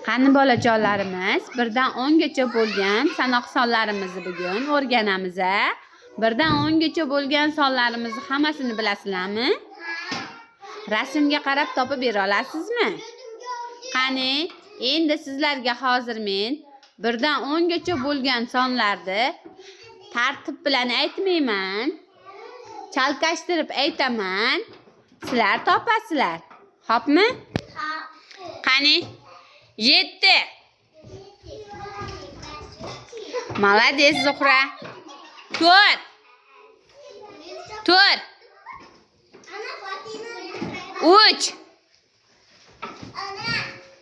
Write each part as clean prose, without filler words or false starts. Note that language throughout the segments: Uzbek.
Qani bolajonlarimiz, 1 dan 10 gacha bo'lgan sanoq sonlarimizni bugun o'rganamiz. 1 dan 10 gacha bo'lgan sonlarimizni hammasini bilasizlarmi? Rasmga qarab topib bera olasizmi? Qani, endi sizlarga hozir men 1 dan 10 gacha bo'lgan sonlarni tartib bilan aytmayman. Chalkashtirib aytaman. Sizlar topasizlar. Xo'pmi? Qani 7. Молодец, Zuhra. 4. 4. 3.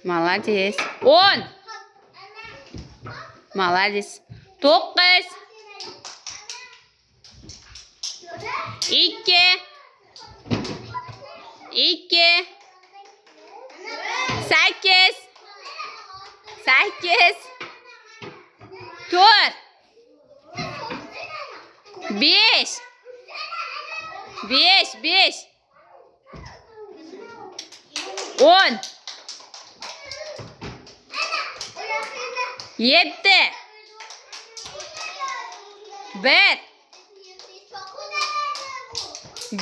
Молодец. 10. Молодец. 9. 2. 2. 8. 8. 4. 5. 5. 5. 10. 7.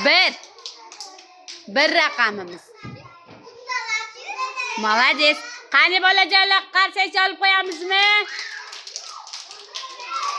1. 1 raqamimiz. Молодец. Qani bolajonlar, qarsak olib qo'yamizmi?